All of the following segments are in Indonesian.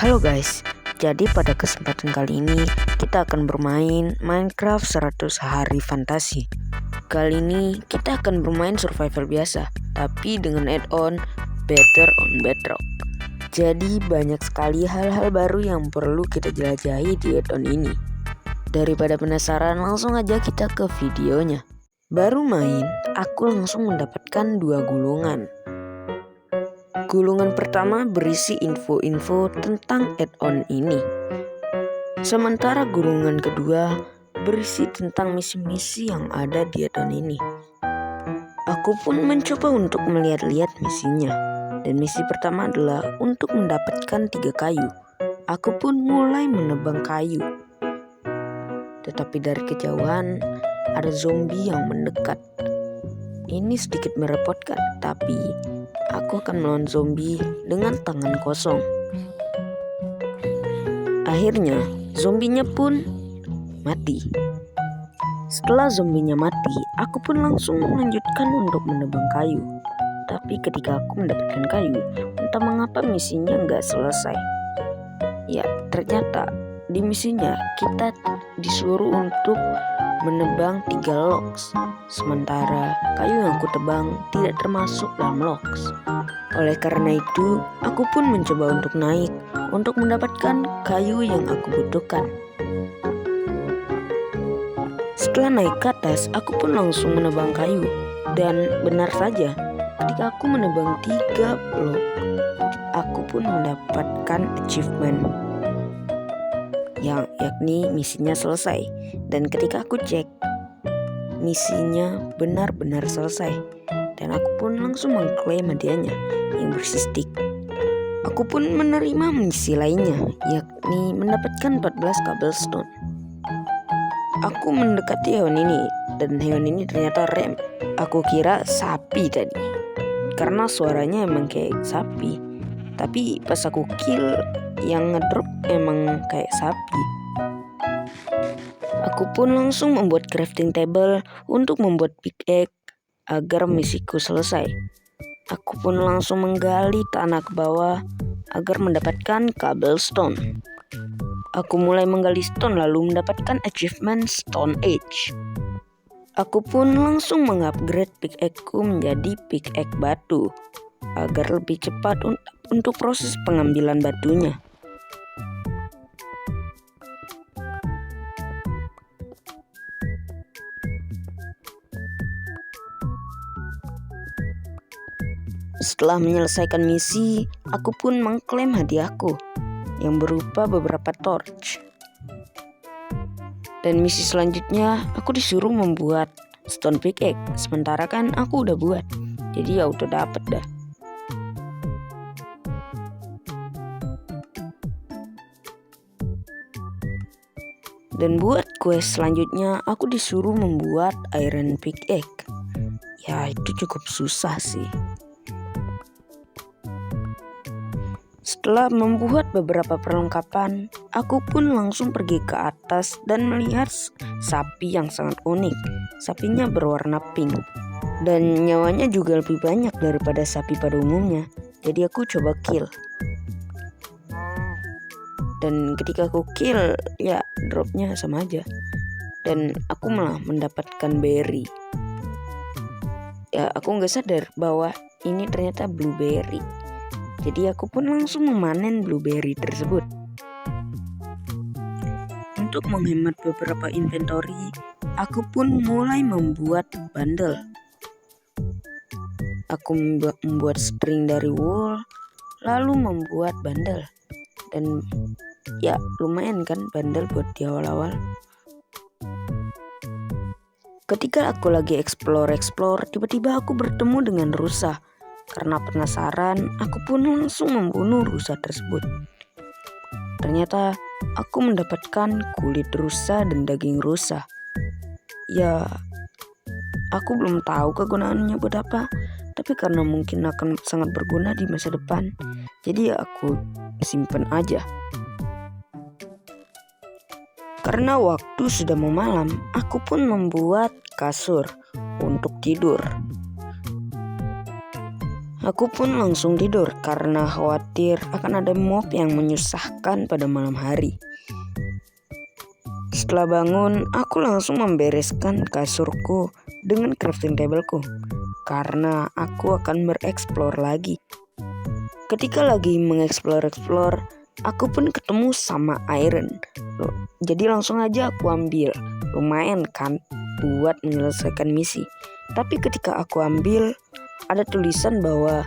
Halo guys, jadi pada kesempatan kali ini kita akan bermain Minecraft 100 hari fantasi. Kali ini kita akan bermain survival biasa, tapi dengan add-on Better on Bedrock. Jadi banyak sekali hal-hal baru yang perlu kita jelajahi di add-on ini. Daripada penasaran, langsung aja kita ke videonya. Baru main, aku langsung mendapatkan 2 gulungan. Gulungan pertama berisi info-info tentang add-on ini. Sementara gulungan kedua berisi tentang misi-misi yang ada di add-on ini. Aku pun mencoba untuk melihat-lihat misinya. Dan misi pertama adalah untuk mendapatkan 3 kayu. Aku pun mulai menebang kayu. Tetapi dari kejauhan ada zombie yang mendekat. Ini sedikit merepotkan, tapi aku akan melawan zombie dengan tangan kosong. Akhirnya, zombinya pun mati. Setelah zombinya mati, aku pun langsung melanjutkan untuk menebang kayu. Tapi ketika aku mendapatkan kayu, entah mengapa misinya nggak selesai. Ya, ternyata di misinya kita disuruh untuk menebang 3 logs. Sementara kayu yang aku tebang tidak termasuk dalam logs. Oleh karena itu, aku pun mencoba untuk naik untuk mendapatkan kayu yang aku butuhkan. Setelah naik ke atas, aku pun langsung menebang kayu. Dan benar saja, ketika aku menebang 3 blok, aku pun mendapatkan achievement, yakni misinya selesai. Dan ketika aku cek, misinya benar-benar selesai. Dan aku pun langsung mengklaim hadiahnya yang berisi stick. Aku pun menerima misi lainnya, yakni mendapatkan 14 cobblestone. Aku mendekati hewan ini, dan hewan ini ternyata rem. Aku kira sapi tadi, karena suaranya emang kayak sapi. Tapi pas aku kill, yang ngedrop emang kayak sapi. Aku pun langsung membuat crafting table untuk membuat pickaxe agar misiku selesai. Aku pun langsung menggali tanah ke bawah agar mendapatkan cobblestone. Aku mulai menggali stone lalu mendapatkan achievement Stone Age. Aku pun langsung mengupgrade pickaxe-ku menjadi pickaxe batu agar lebih cepat untuk proses pengambilan batunya. Setelah menyelesaikan misi, aku pun mengklaim hadiahku yang berupa beberapa torch. Dan misi selanjutnya aku disuruh membuat stone pickaxe. Sementara kan aku udah buat, jadi ya udah dapet dah. Dan buat quest selanjutnya aku disuruh membuat iron pickaxe. Ya itu cukup susah sih. Setelah membuat beberapa perlengkapan, aku pun langsung pergi ke atas dan melihat sapi yang sangat unik. Sapinya berwarna pink dan nyawanya juga lebih banyak daripada sapi pada umumnya. Jadi aku coba kill. Dan ketika aku kill, ya dropnya sama aja. Dan aku malah mendapatkan berry. Ya aku nggak sadar bahwa ini ternyata blueberry. Jadi aku pun langsung memanen blueberry tersebut. Untuk menghemat beberapa inventory, aku pun mulai membuat bundle. Aku membuat string dari wool, lalu membuat bundle. Dan ya lumayan kan bundle buat di awal-awal. Ketika aku lagi explore, tiba-tiba aku bertemu dengan rusa. Karena penasaran, aku pun langsung membunuh rusa tersebut. Ternyata aku mendapatkan kulit rusa dan daging rusa. Ya, aku belum tahu kegunaannya buat apa. Tapi karena mungkin akan sangat berguna di masa depan, jadi ya aku simpen aja. Karena waktu sudah mau malam, aku pun membuat kasur untuk tidur. Aku pun langsung tidur karena khawatir akan ada mob yang menyusahkan pada malam hari. Setelah bangun, aku langsung membereskan kasurku dengan crafting tableku karena aku akan bereksplor lagi. Ketika lagi mengeksplor, aku pun ketemu sama iron. Jadi langsung aja aku ambil. Lumayan kan buat menyelesaikan misi. Tapi ketika aku ambil, ada tulisan bahwa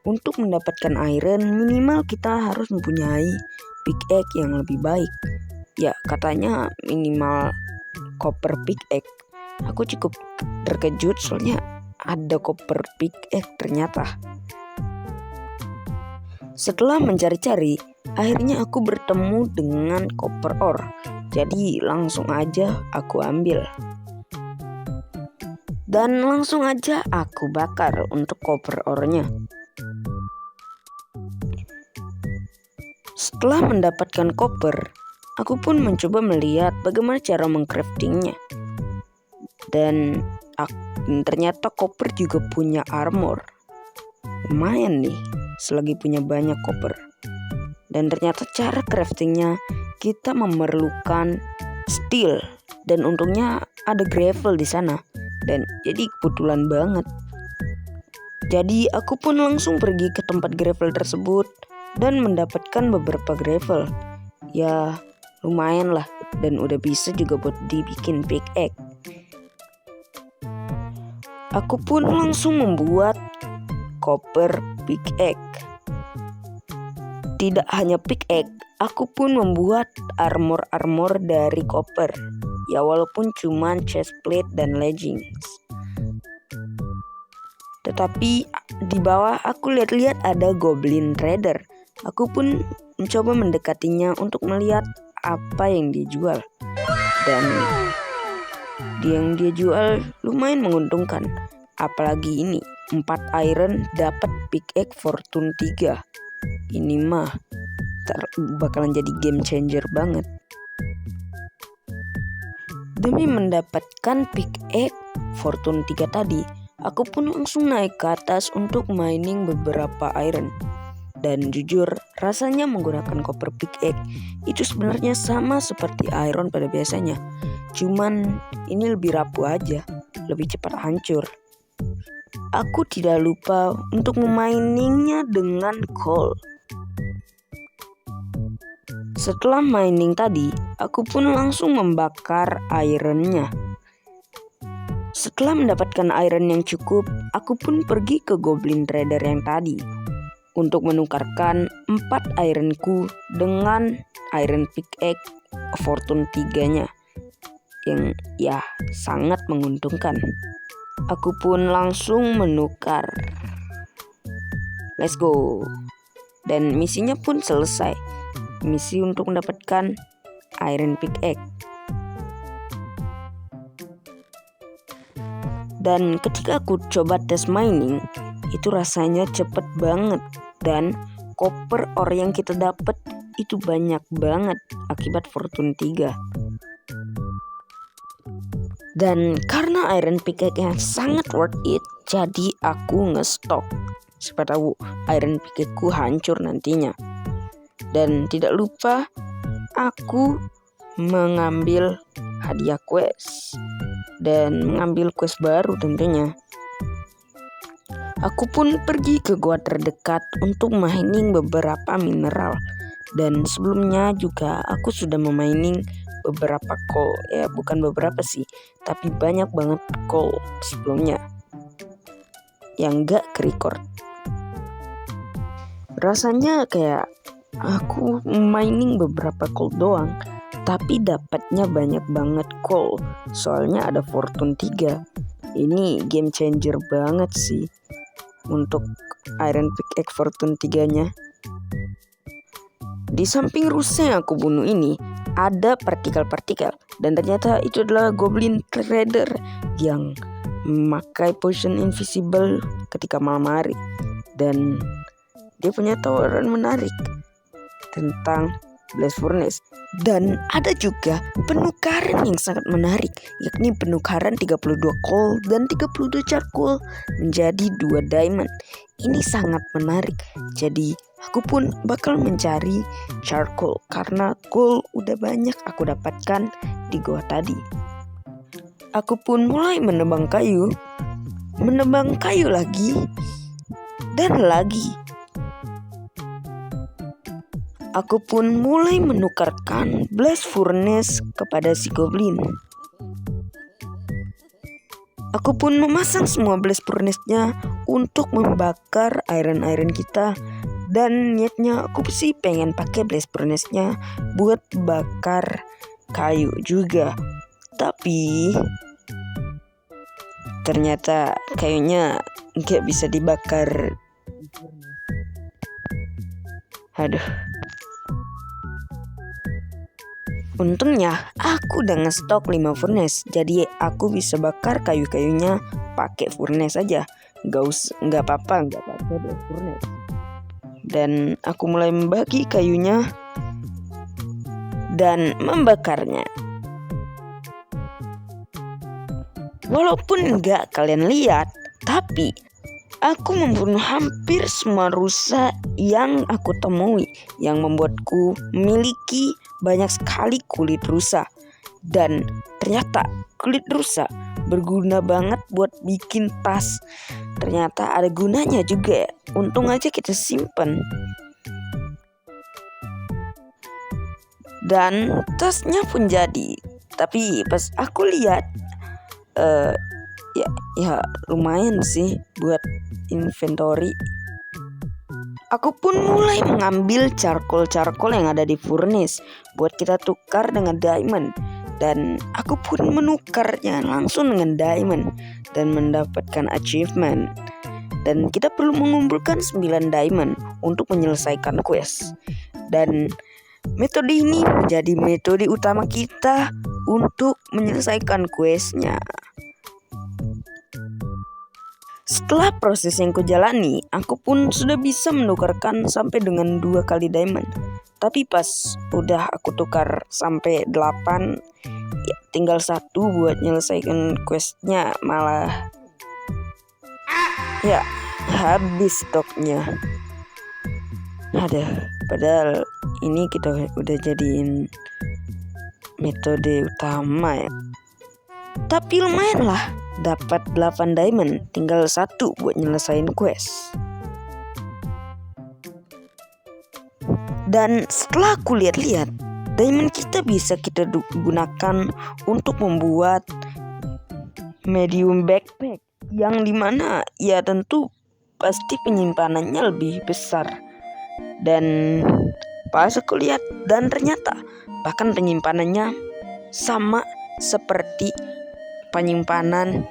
untuk mendapatkan iron minimal kita harus mempunyai pickaxe yang lebih baik. Ya, katanya minimal copper pickaxe. Aku cukup terkejut soalnya ada copper pickaxe ternyata. Setelah mencari-cari, akhirnya aku bertemu dengan copper ore. Jadi langsung aja aku ambil. Dan langsung aja aku bakar untuk copper ore-nya. Setelah mendapatkan copper, aku pun mencoba melihat bagaimana cara mengcraftingnya. Dan ternyata copper juga punya armor. Lumayan nih selagi punya banyak copper. Dan ternyata cara craftingnya kita memerlukan steel. Dan untungnya ada gravel di sana. Dan jadi kebetulan banget. Jadi aku pun langsung pergi ke tempat gravel tersebut dan mendapatkan beberapa gravel. Ya lumayan lah, dan udah bisa juga buat dibikin pickaxe. Aku pun langsung membuat copper pickaxe. Tidak hanya pickaxe, aku pun membuat armor dari copper. Ya walaupun cuma chestplate dan leggings. Tetapi di bawah aku lihat-lihat ada goblin trader. Aku pun mencoba mendekatinya untuk melihat apa yang dia jual. Dan yang dia jual lumayan menguntungkan. Apalagi ini 4 iron dapat pickaxe fortune 3. Ini mah bakalan jadi game changer banget. Demi mendapatkan pickaxe fortune 3 tadi, aku pun langsung naik ke atas untuk mining beberapa iron. Dan jujur, rasanya menggunakan copper pickaxe itu sebenarnya sama seperti iron pada biasanya. Cuman ini lebih rapuh aja, lebih cepat hancur. Aku tidak lupa untuk meminingnya dengan coal. Setelah mining tadi, aku pun langsung membakar ironnya. Setelah mendapatkan iron yang cukup, aku pun pergi ke goblin trader yang tadi untuk menukarkan 4 ironku dengan iron pickaxe fortune 3-nya yang ya sangat menguntungkan. Aku pun langsung menukar. Let's go. Dan misinya pun selesai. Misi untuk mendapatkan iron pickaxe. Dan ketika aku coba tes mining, itu rasanya cepet banget. Dan copper ore yang kita dapat itu banyak banget akibat fortune 3. Dan karena iron pickaxe yang sangat worth it, jadi aku ngestok. Siapa tahu iron pickaxe-ku hancur nantinya. Dan tidak lupa aku mengambil hadiah quest dan mengambil quest baru tentunya. Aku pun pergi ke gua terdekat untuk mining beberapa mineral. Dan sebelumnya juga aku sudah memining beberapa coal. Ya bukan beberapa sih, tapi banyak banget coal sebelumnya yang gak ke-record. Rasanya kayak aku mining beberapa coal doang, tapi dapatnya banyak banget coal. Soalnya ada fortune 3. Ini game changer banget sih untuk iron pickaxe fortune 3-nya. Di samping rusa yang aku bunuh ini ada partikel-partikel, dan ternyata itu adalah goblin trader yang memakai potion invisible ketika malam hari. Dan dia punya tawaran menarik tentang blast furnace. Dan ada juga penukaran yang sangat menarik, yakni penukaran 32 coal dan 32 charcoal menjadi 2 diamond. Ini sangat menarik. Jadi aku pun bakal mencari charcoal karena coal udah banyak aku dapatkan di gua tadi. Aku pun mulai menebang kayu lagi dan lagi. Aku pun mulai menukarkan blast furnace kepada si goblin. Aku pun memasang semua blast furnace-nya untuk membakar iron kita. Dan niatnya aku sih pengen pakai blast furnace-nya buat bakar kayu juga. Tapi ternyata kayunya nggak bisa dibakar. Aduh. Untungnya aku udah ngestok 5 furnace, jadi aku bisa bakar kayu-kayunya pakai furnace aja. Nggak apa-apa blast furnace. Dan aku mulai membagi kayunya dan membakarnya. Walaupun nggak kalian lihat, tapi aku membunuh hampir semua rusa yang aku temui, yang membuatku memiliki banyak sekali kulit rusa. Dan ternyata kulit rusa berguna banget buat bikin tas. Ternyata ada gunanya juga ya. Untung aja kita simpen. Dan tasnya pun jadi. Tapi pas aku lihat ya lumayan sih buat inventory. Aku pun mulai mengambil charcoal yang ada di furnace buat kita tukar dengan diamond. Dan aku pun menukarnya langsung dengan diamond dan mendapatkan achievement. Dan kita perlu mengumpulkan 9 diamond untuk menyelesaikan quest. Dan metode ini menjadi metode utama kita untuk menyelesaikan questnya. Setelah proses yang kujalani, aku pun sudah bisa menukarkan sampai dengan 2 kali diamond. Tapi pas udah aku tukar sampai 8, ya tinggal 1 buat menyelesaikan questnya, malah ya habis stoknya. Padahal ini kita udah jadiin metode utama ya. Tapi lumayan lah, dapat 8 diamond, tinggal 1 buat nyelesain quest. Dan setelah aku lihat-lihat, diamond kita bisa kita gunakan untuk membuat medium backpack, yang dimana ya tentu pasti penyimpanannya lebih besar. Dan pas aku lihat, dan ternyata bahkan penyimpanannya sama seperti penyimpanan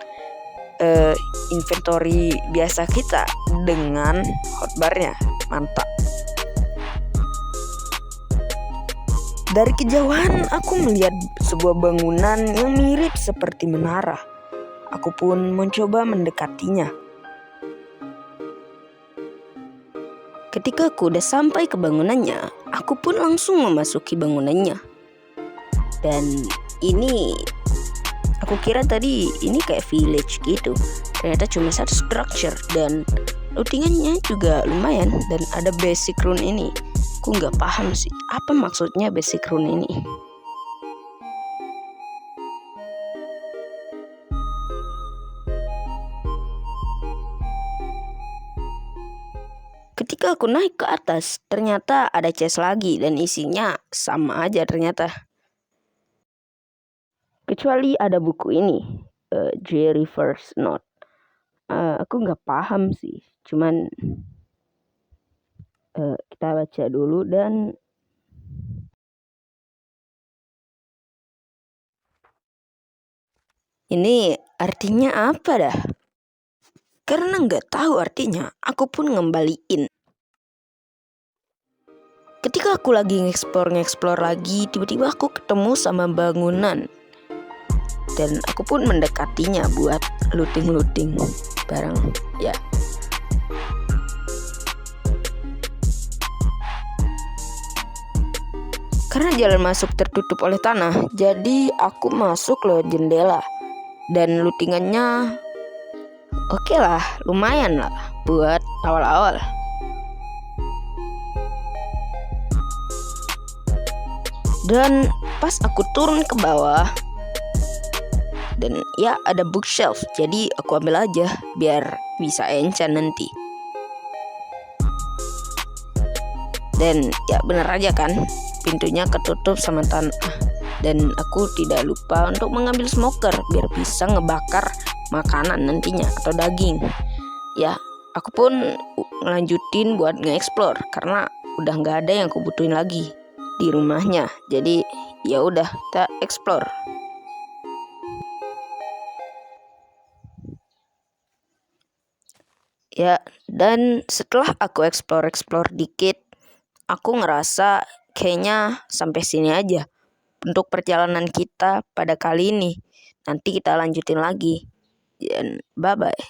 inventory biasa kita dengan hotbarnya. Mantap. Dari kejauhan aku melihat sebuah bangunan yang mirip seperti menara. Aku pun mencoba mendekatinya. Ketika aku udah sampai ke bangunannya, aku pun langsung memasuki bangunannya. Dan ini aku kira tadi ini kayak village gitu. Ternyata cuma satu structure dan lootingannya juga lumayan. Dan ada basic rune ini. Aku nggak paham sih apa maksudnya basic rune ini. Ketika aku naik ke atas, ternyata ada chest lagi dan isinya sama aja ternyata. Kecuali ada buku ini, Jerry First Note. Aku nggak paham sih, cuman kita baca dulu dan ini artinya apa dah? Karena nggak tahu artinya, aku pun ngembaliin. Ketika aku lagi nge-explore lagi, tiba-tiba aku ketemu sama bangunan. Dan aku pun mendekatinya buat looting barang ya. Karena jalan masuk tertutup oleh tanah, jadi aku masuk lewat jendela. Dan lootingannya oke lah, lumayan lah buat awal-awal. Dan pas aku turun ke bawah, dan ya ada bookshelf, jadi aku ambil aja biar bisa enchant nanti. Dan ya bener aja kan, pintunya ketutup sama tanah. Dan aku tidak lupa untuk mengambil smoker biar bisa ngebakar makanan nantinya atau daging. Ya, aku pun ngelanjutin buat nge-explore karena udah nggak ada yang aku butuhin lagi di rumahnya. Jadi ya udah kita explore. Ya, dan setelah aku explore dikit, aku ngerasa kayaknya sampai sini aja untuk perjalanan kita pada kali ini. Nanti kita lanjutin lagi. Dan bye-bye.